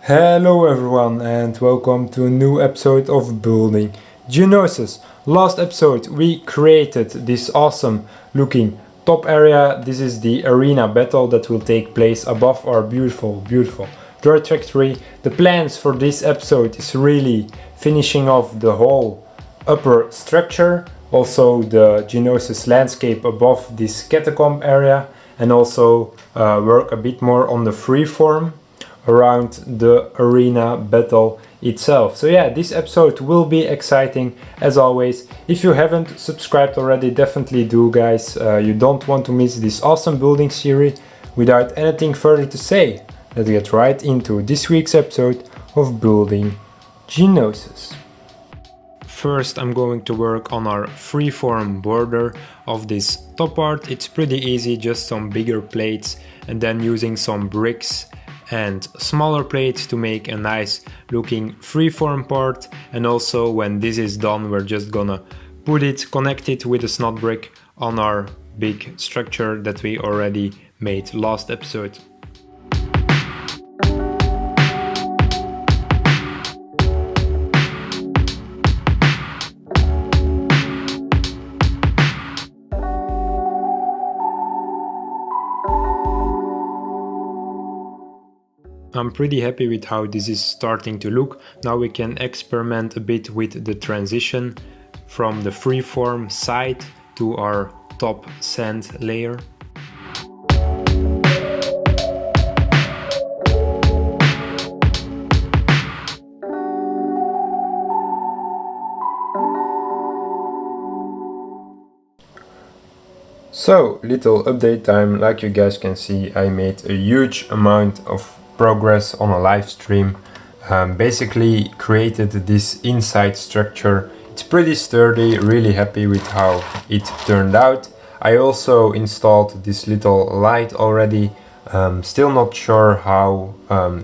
Hello everyone and welcome to a new episode of Building Geonosis. Last episode we created this awesome looking top area. This is the arena battle that will take place above our beautiful droid factory. The plans for this episode is really finishing off the whole upper structure, also the Geonosis landscape above this catacomb area, and also work a bit more on the freeform around the arena battle itself. So yeah, this episode will be exciting as always. If you haven't subscribed already, definitely do, guys. You don't want to miss this awesome building series. Without anything further to say, let's get right into this week's episode of Building Geonosis. First, I'm going to work on our freeform border of this top part. It's pretty easy, just some bigger plates and then using some bricks and smaller plates to make a nice looking freeform part. And also when this is done, we're just gonna connect it with a snot brick on our big structure that we already made last episode. I'm pretty happy with how this is starting to look. Now we can experiment a bit with the transition from the freeform side to our top sand layer. So, little update time. Like you guys can see, I made a huge amount of progress on a live stream. Basically created this inside structure. It's pretty sturdy, really happy with how it turned out. I also installed this little light already. Still not sure how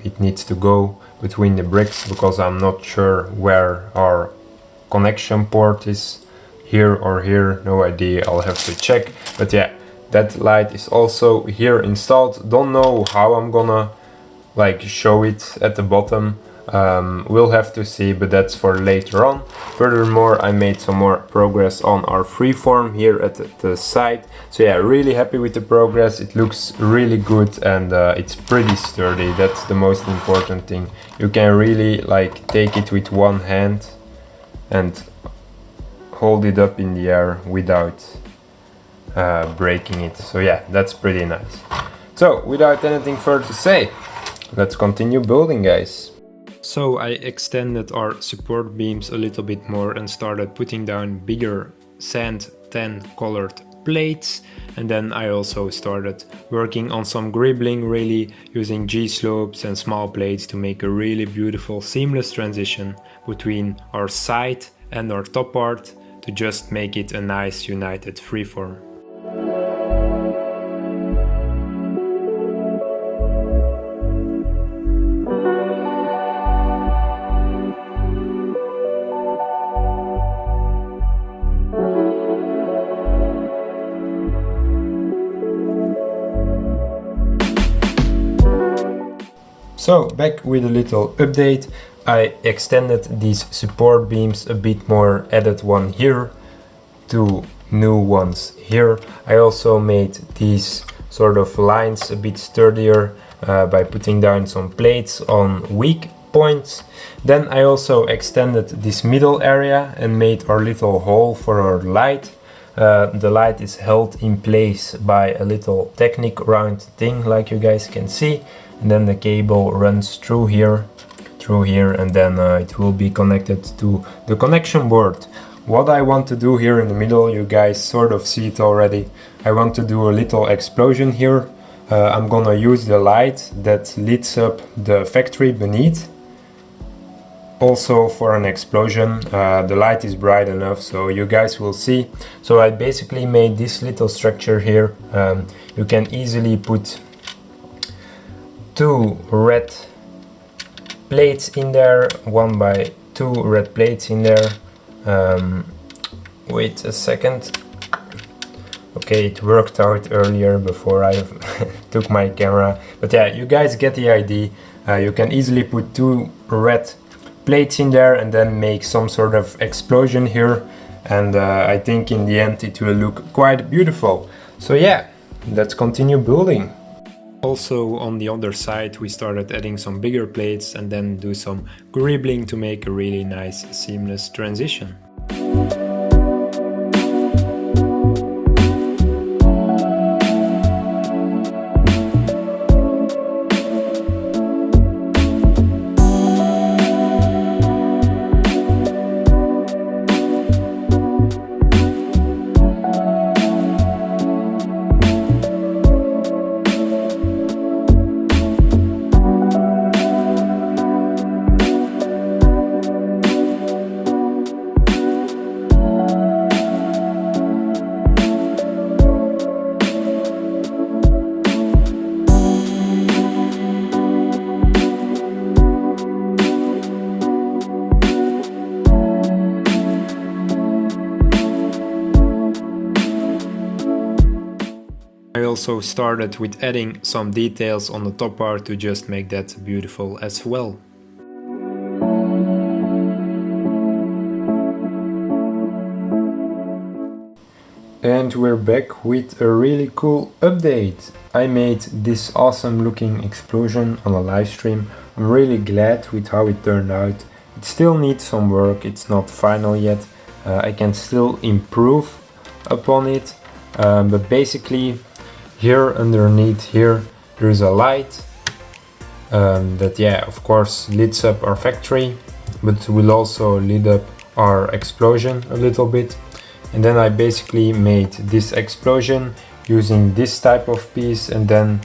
it needs to go between the bricks, because I'm not sure where our connection port is, here or here, no idea, I'll have to check. But yeah, that light is also here installed. Don't know how I'm gonna show it at the bottom. We'll have to see, but that's for later on. Furthermore, I made some more progress on our freeform here at the side. So yeah, really happy with the progress. It looks really good and it's pretty sturdy. That's the most important thing. You can really take it with one hand and hold it up in the air without breaking it. So yeah, that's pretty nice. So without anything further to say, let's continue building, guys. So I extended our support beams a little bit more and started putting down bigger sand tan colored plates. And then I also started working on some gribbling, really using G-slopes and small plates to make a really beautiful seamless transition between our side and our top part to just make it a nice united freeform. So back with a little update. I extended these support beams a bit more, added one here, two new ones here. I also made these sort of lines a bit sturdier by putting down some plates on weak points. Then I also extended this middle area and made our little hole for our light. The light is held in place by a little Technic round thing, like you guys can see. And then the cable runs through here, and then it will be connected to the connection board. What I want to do here in the middle, you guys sort of see it already. I want to do a little explosion here. I'm gonna use the light that lights up the factory beneath. Also for an explosion, the light is bright enough, so you guys will see. So I basically made this little structure here. You can easily put two red plates in there, 1 by 2 red plates in there. Wait a second. Okay, it worked out earlier before I took my camera, but yeah, you guys get the idea. You can easily put 2 red plates in there and then make some sort of explosion here, and I think in the end it will look quite beautiful. So yeah, let's continue building. Also on the other side we started adding some bigger plates and then do some gribbling to make a really nice seamless transition. I also started with adding some details on the top part to just make that beautiful as well. And we're back with a really cool update. I made this awesome looking explosion on a live stream. I'm really glad with how it turned out. It still needs some work, it's not final yet. I can still improve upon it, but basically here underneath here there is a light that, yeah, of course lights up our factory, but will also light up our explosion a little bit. And then I basically made this explosion using this type of piece and then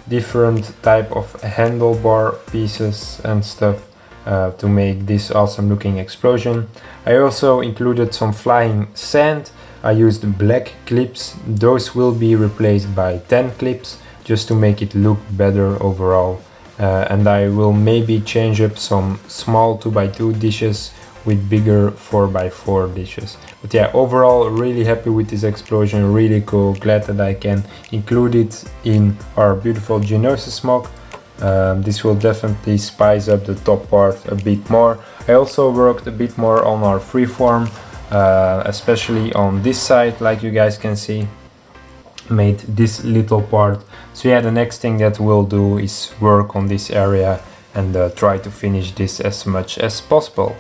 different type of handlebar pieces and stuff to make this awesome looking explosion. I also included some flying sand. I used black clips. Those will be replaced by 10 clips just to make it look better overall. And I will maybe change up some small 2x2 dishes with bigger 4x4 dishes. But yeah, overall really happy with this explosion, really cool. Glad that I can include it in our beautiful Geonosis mock. This will definitely spice up the top part a bit more. I also worked a bit more on our freeform, especially on this side, like you guys can see. Made this little part. So yeah, the next thing that we'll do is work on this area and try to finish this as much as possible.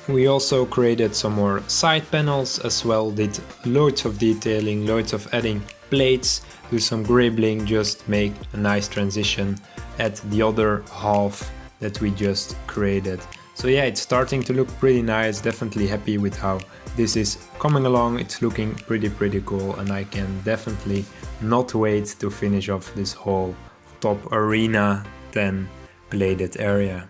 We also created some more side panels as well, did loads of detailing, loads of adding plates, do some gribbling, just make a nice transition at the other half that we just created. So yeah, it's starting to look pretty nice, definitely happy with how this is coming along. It's looking pretty cool, and I can definitely not wait to finish off this whole top arena 10 bladed area.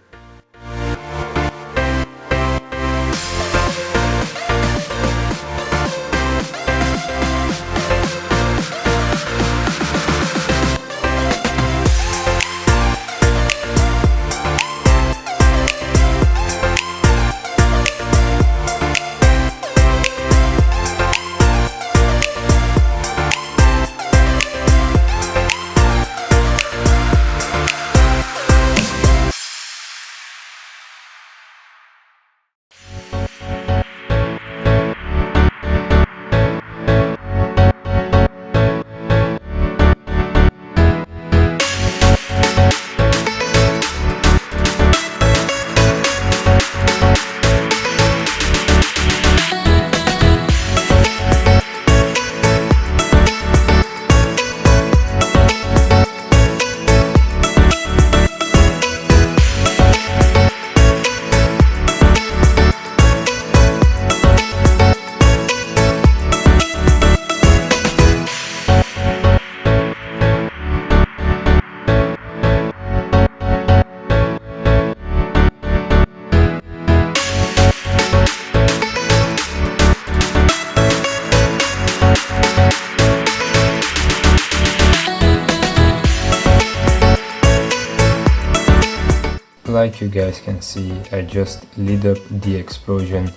Like you guys can see, I just lit up the explosion.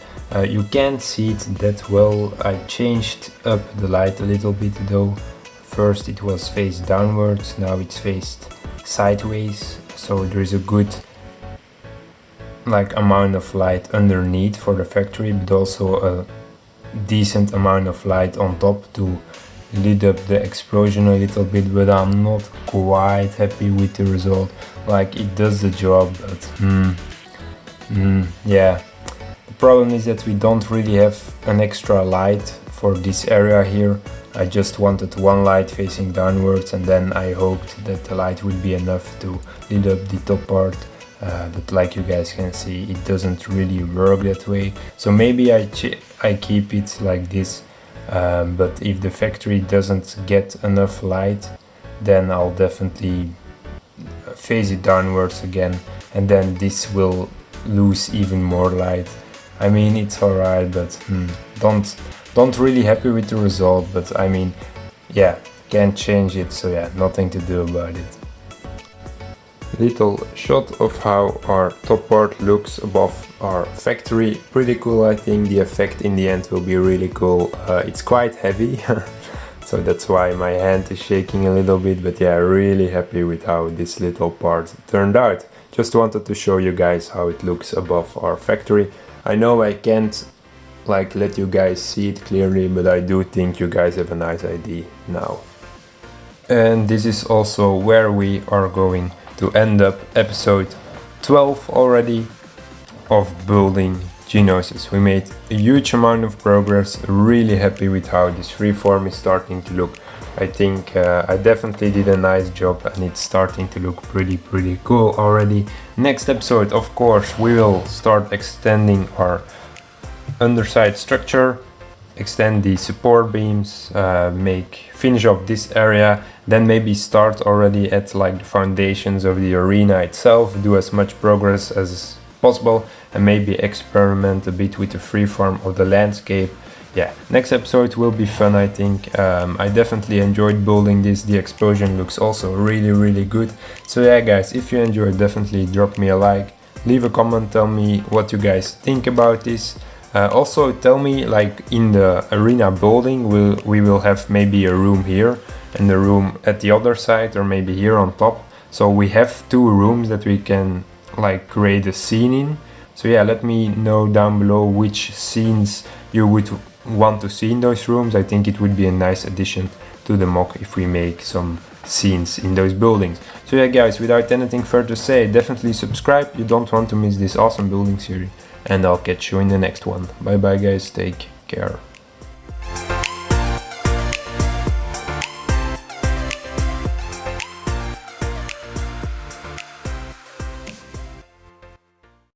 You can't see it that well. I changed up the light a little bit though. First it was faced downwards, now it's faced sideways, so there is a good like amount of light underneath for the factory, but also a decent amount of light on top to lit up the explosion a little bit, but I'm not quite happy with the result. Like, it does the job, but yeah. The problem is that we don't really have an extra light for this area here. I just wanted one light facing downwards, and then I hoped that the light would be enough to lit up the top part. But like you guys can see, it doesn't really work that way. So maybe I keep it like this. But if the factory doesn't get enough light, then I'll definitely face it downwards again, and then this will lose even more light. I mean, it's alright, but don't really happy with the result, but I mean, yeah, can't change it, so yeah, nothing to do about it. Little shot of how our top part looks above our factory. Pretty cool. I think the effect in the end will be really cool. It's quite heavy, so that's why my hand is shaking a little bit, but yeah, really happy with how this little part turned out. Just wanted to show you guys how it looks above our factory. I know I can't like let you guys see it clearly, but I do think you guys have a nice idea now. And this is also where we are going to end up episode 12 already of Building Geonosis. We made a huge amount of progress, really happy with how this freeform is starting to look. I think I definitely did a nice job, and it's starting to look pretty cool already. Next episode, of course, we will start extending our underside structure, extend the support beams, finish off this area, then maybe start already at like the foundations of the arena itself, do as much progress as possible, and maybe experiment a bit with the freeform of the landscape. Yeah, next episode will be fun, I think. I definitely enjoyed building this. The explosion looks also really good. So yeah guys, if you enjoyed, definitely drop me a like, leave a comment, tell me what you guys think about this. Also tell me, like, in the arena building we will have maybe a room here and a room at the other side, or maybe here on top. So we have two rooms that we can like create a scene in. So yeah, let me know down below which scenes you would want to see in those rooms. I think it would be a nice addition to the mock if we make some scenes in those buildings. So yeah guys, without anything further to say, definitely subscribe. You don't want to miss this awesome building series, and I'll catch you in the next one. Bye bye guys, take care.